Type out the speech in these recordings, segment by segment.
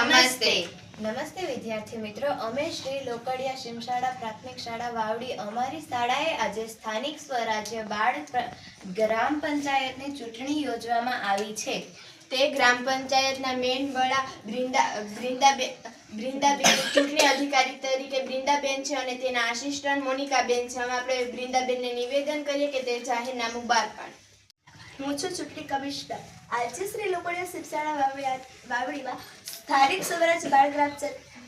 નમસ્તે નમસ્તે વિદ્યાર્થી મિત્રો, અમે શ્રી લોકડિયા શિમશાળા પ્રાથમિક શાળા વાવડી અમારી શાળાએ આજે સ્થાનિક સ્વરાજ્ય બાળ ગ્રામ પંચાયતની ચૂંટણી યોજવામાં આવી છે. તે ગ્રામ પંચાયતના મેન વડા બ્રિંદાબેન ચૂંટણી અધિકારી તરીકે બ્રિંદાબેન છે અને તેના આસિસ્ટન્ટ મોનિકાબેન છે. હવે આપણે બ્રિંદાબેનને નિવેદન કરીએ કે તે જાહેરનામું બહાર પાડે. હું છું ચૂંટણી કમિશનર. આજે શ્રી લોકડિયા શિમશાળા વાવડીમાં સ્થાનિક સ્વરાજ બાળ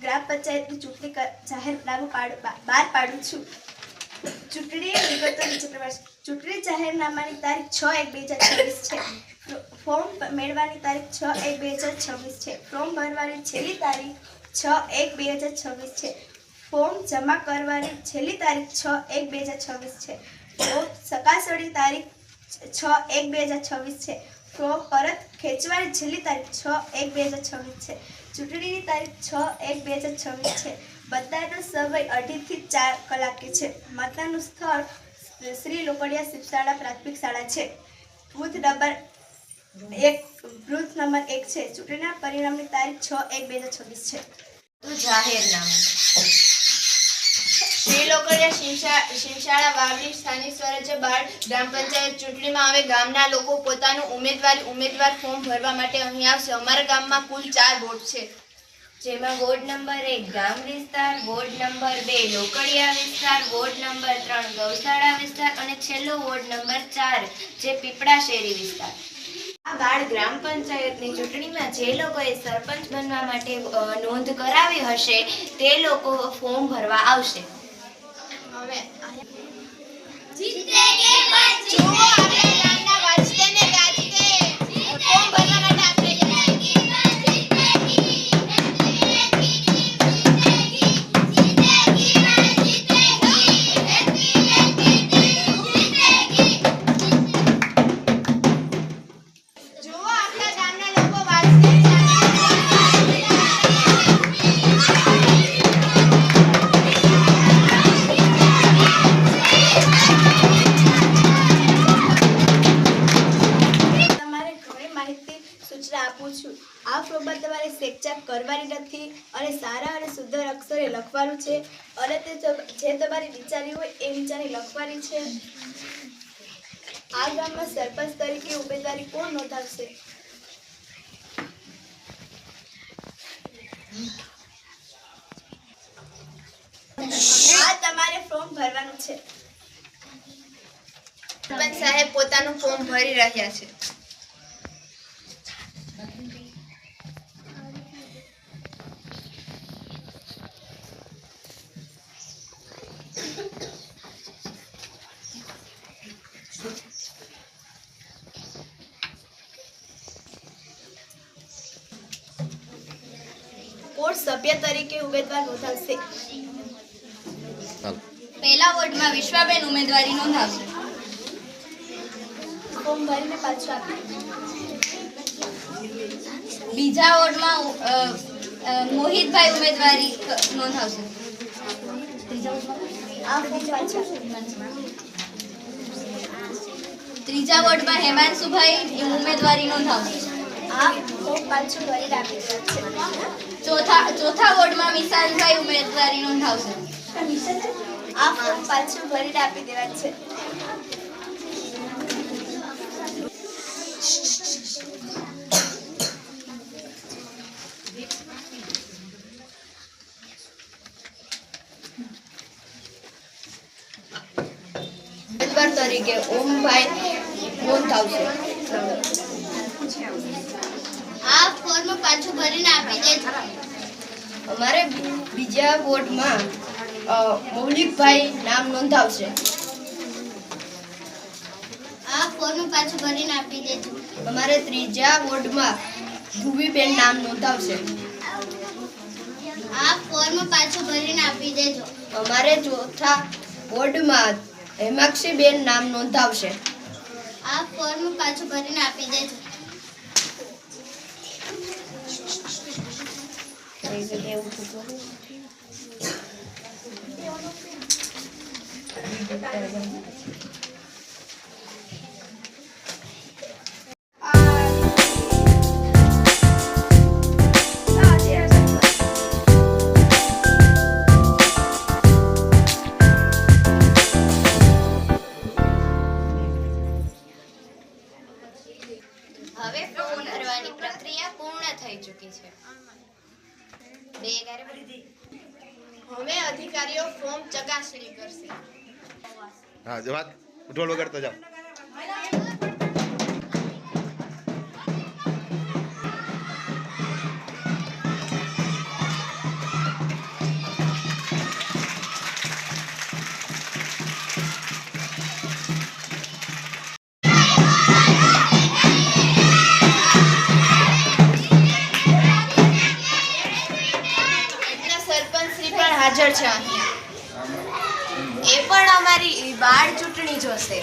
ગ્રામ પંચાયતની ચૂંટણી જાહેરનામું બહાર પાડું છું. ચૂંટણી વિગતો નીચે પ્રમાણે. ચૂંટણી જાહેરનામાની તારીખ 6/1/2026 છે. ફોર્મ મેળવવાની તારીખ 6/1/2026 છે. ફોર્મ ભરવાની છેલ્લી તારીખ 6/1/2026 છે. ફોર્મ જમા કરવાની છેલ્લી તારીખ 6/1/2026 છે. ફોર્મ ચકાસણી તારીખ 6/1/2026 છે. ફોર્મ પરત ખેંચવાની છેલ્લી તારીખ 6/1/2026 છે. ચૂંટણીની તારીખ 6/1/2026 છે. મતદાનનો સમય 2:30 થી 4 કલાકે છે. મતદાનનું સ્થળ શ્રી લોકડિયા શિમશાળા પ્રાથમિક શાળા છે. બૂથ નંબર 1 છે. ચૂંટણીના પરિણામની તારીખ 6/1/2026 છે. તો જાહેરનામું. શ્રી લોકડિયા શિમશાળા વાવડી સ્થાનિક સ્વરાજ્ય બાળ ગ્રામ પંચાયત ચૂંટણીમાં હવે ગામના લોકો પોતાનું ઉમેદવાર ફોર્મ ભરવા માટે અહીં આવશે. અમારા ગામમાં કુલ 4 વોર્ડ છે, જેમાં વોર્ડ નંબર 1 ગામ વિસ્તાર, વોર્ડ નંબર 2 લોકડિયા વિસ્તાર, વોર્ડ નંબર 3 ગૌશાળા વિસ્તાર અને છેલ્લો વોર્ડ નંબર 4 જે પીપળા શેરી વિસ્તાર. આ બાળ ગ્રામ પંચાયતની ચૂંટણીમાં જે લોકોએ સરપંચ બનવા માટે નોંધ કરાવી હશે તે લોકો ફોર્મ ભરવા આવશે. હવે જીતેગે બચ્ચે આપણે ગામના વાંચતે ને ગાજતે ફોર્મ ભરવા માટે આપણે આપું છું. આ ફોર્મમાં તમારે ચેક કરવાની નથી અને સારા અને સુંદર અક્ષરે લખવાનું છે અને તે જે તમારી વિચારી હોય એ વિચારી લખવાની છે. આ ગામમાં સરપંચ તરીકે ઉમેદવારી કોણ નોંધાવશે? આ તમારે ફોર્મ ભરવાનું છે. સરપંચ સાહેબ પોતાનું ફોર્મ ભરી રહ્યા છે. કોણ સભ્ય તરીકે ઉમેદવાર નોંધાવશે? પહેલા વોર્ડમાં વિશ્વાબેન ઉમેદવારી નોંધાવશે. ફોર્મ ભરીને પાછું આપી. બીજા વોર્ડમાં મોહિતભાઈ ઉમેદવારી નોંધાવશે. આ ફોર્મ પાછું. ત્રીજા વોર્ડમાં હેમાંશુભાઈ ઉમેદવારી નોંધાવશે. આ ફોર્મ પાછું ભરીને આપી દેવા છે. ચોથા વોર્ડમાં વિશાલભાઈ ઉમેદવારી નોંધાવશે. આ ફોર્મ પાછું ભરીને આપી દેવા છે. ઉમેદવાર તરીકે ઓમભાઈ નોંધાવશે. આ ફોર્મ પાછું ભરીને આપી દેજો. અમારે બીજા વોર્ડમાં મૌલિકભાઈ નામ નોંધાવશે. આ ફોર્મ પાછું ભરીને આપી દેજો. અમારે ત્રીજા વોર્ડમાં ધ્રુવીબેન નામ નોંધાવશે. આ ફોર્મ પાછું ભરીને આપી દેજો. અમારે ચોથા વોર્ડમાં હેમાક્ષીબેન નામ નોંધાવશે. આ ફોર્મ પાછું ભરીને આપી દેજો. આ હવે ફોર્મ ભરવાની પ્રક્રિયા પૂર્ણ થઈ ચૂકી છે. હવે અધિકારીઓ ફોર્મ ચકાસણી કરશે. હા જવાબ ઢોલ વગાડતા જાઓ. આજના સરપંચ શ્રી પણ હાજર છે અહીંયા. એ પણ અમારી બાળ ચૂંટણી જોશે.